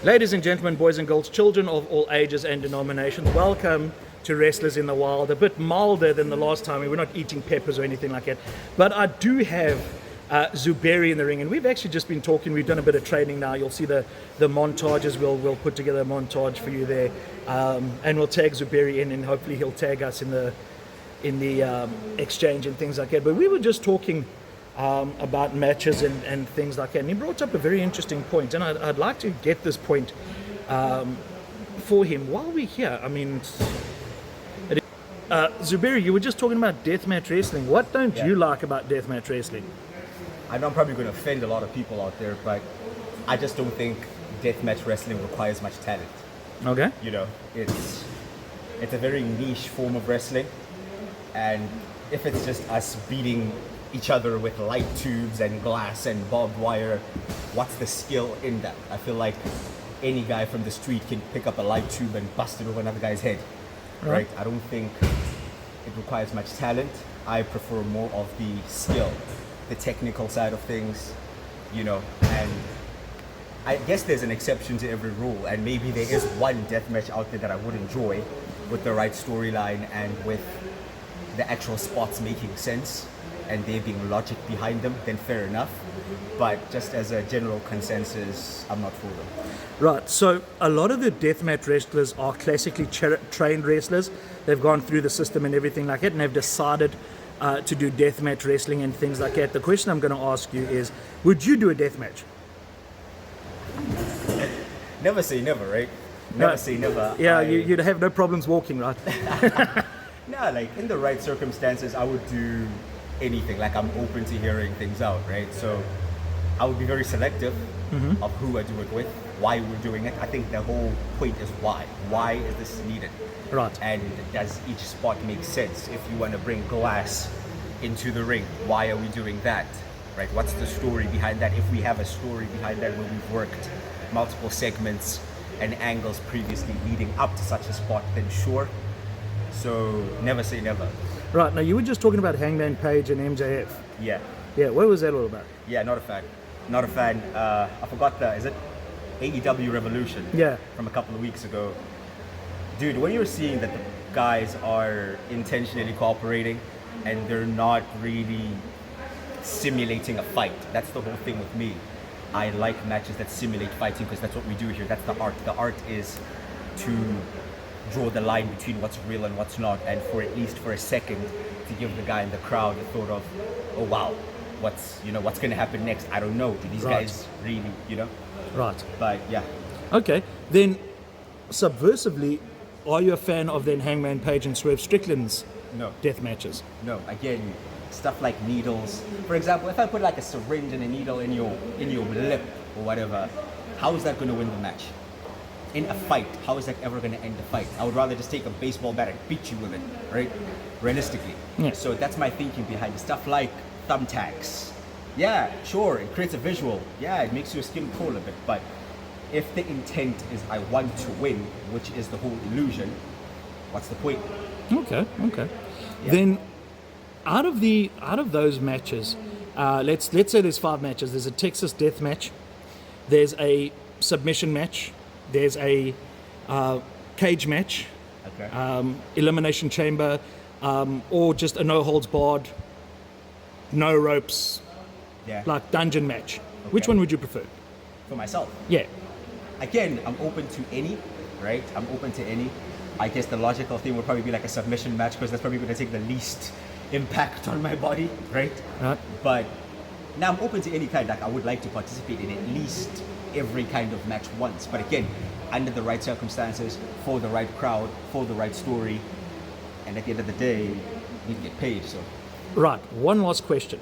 Ladies and gentlemen, boys and girls, children of all ages and denominations, welcome to Wrestlers in the Wild. A bit milder than the last time. We're not eating peppers or anything like that. But I do have ZUBERI in the ring, and we've actually just been talking. We've done a bit of training now. You'll see the montages. We'll put together a montage for you there, and we'll tag ZUBERI in, and hopefully he'll tag us in the exchange and things like that. But we were just talking about matches and things like that. And he brought up a very interesting point, and I'd like to get this point for him while we're here. I mean, ZUBERI, you were just talking about deathmatch wrestling. What don't you like about deathmatch wrestling? I know I'm probably going to offend a lot of people out there, but I just don't think deathmatch wrestling requires much talent. Okay. You know, it's a very niche form of wrestling, and if it's just us beating each other with light tubes and glass and barbed wire, what's the skill in that? I feel like any guy from the street can pick up a light tube and bust it over another guy's head, right? I don't think it requires much talent. I prefer more of the skill, the technical side of things, you know, and I guess there's an exception to every rule, and maybe there is one deathmatch out there that I would enjoy with the right storyline and with the actual spots making sense and there being logic behind them, then fair enough. But just as a general consensus, I'm not for them. Right, so a lot of the deathmatch wrestlers are classically trained wrestlers. They've gone through the system and everything like that, and they've decided to do deathmatch wrestling and things like that. The question I'm going to ask you is, would you do a deathmatch? Never say never, right? Never say never. Yeah, you'd have no problems walking, right? No, like in the right circumstances, I would do anything. Like I'm open to hearing things out, right? So I would be very selective of who I do it with, why we're doing it. I think the whole point is why. Why is this needed? Right. And does each spot make sense? If you want to bring glass into the ring, why are we doing that? Right? What's the story behind that? If we have a story behind that where we've worked multiple segments and angles previously leading up to such a spot, then sure. So never say never. Right, now you were just talking about Hangman Page and MJF. Yeah. Yeah, what was that all about? Yeah, not a fan. Not a fan. I forgot is it AEW Revolution? Yeah. From a couple of weeks ago. Dude, when you're seeing that the guys are intentionally cooperating and they're not really simulating a fight, that's the whole thing with me. I like matches that simulate fighting because that's what we do here. That's the art. The art is to draw the line between what's real and what's not, and for at least for a second to give the guy in the crowd a thought of, oh wow, what's going to happen next? I don't know. Do these guys really, Right. But yeah. Okay, then subversively, are you a fan of then Hangman Page and Swerve Strickland's death matches? No. Again, stuff like needles. For example, if I put like a syringe and a needle in your lip or whatever, how is that going to win the match? In a fight, how is that ever going to end the fight? I would rather just take a baseball bat and beat you with it, right? Realistically. Yeah. So that's my thinking behind it. Stuff like thumbtacks. Yeah, sure, it creates a visual. Yeah, it makes your skin crawl a bit. But if the intent is I want to win, which is the whole illusion, what's the point? Okay. Yeah. Then, out of those matches, let's say there's 5 matches. There's a Texas death match. There's a submission match. There's a cage match, elimination chamber, or just a no holds barred, no ropes, like dungeon match. Okay. Which one would you prefer? For myself? Yeah. Again, I'm open to any, right? I'm open to any. I guess the logical thing would probably be like a submission match because that's probably going to take the least impact on my body, right? Right. But Now I'm open to any kind. Like I would like to participate in at least every kind of match once. But again, under the right circumstances, for the right crowd, for the right story, and at the end of the day, you need to get paid. So Right, one last question.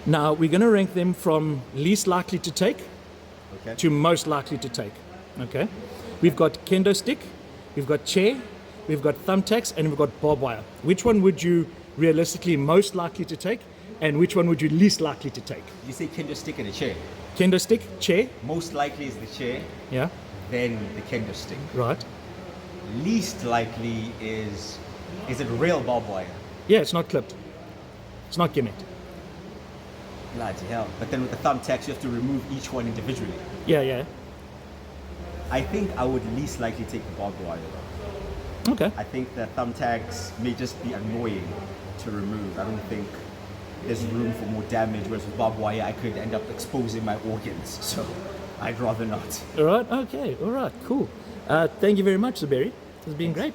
Now, we're going to rank them from least likely to take okay. to most likely to take. Okay? We've got kendo stick, we've got chair, we've got thumbtacks, and we've got barbed wire. Which one would you realistically most likely to take, and which one would you least likely to take? You say kendo stick and a chair. Kendo stick, chair, Most likely is the chair, yeah, then the kendo stick. right. Least likely is it real barbed wire? Yeah, it's not clipped. It's not gimmicked. Bloody hell. But then with the thumbtacks, you have to remove each one individually. Yeah, yeah. I think I would least likely take the barbed wire though. Okay. I think the thumbtacks may just be annoying to remove. I don't think there's room for more damage, whereas with barbed wire I could end up exposing my organs. So I'd rather not. All right, okay, all right, cool. Thank you very much, Zuberi. It's been great.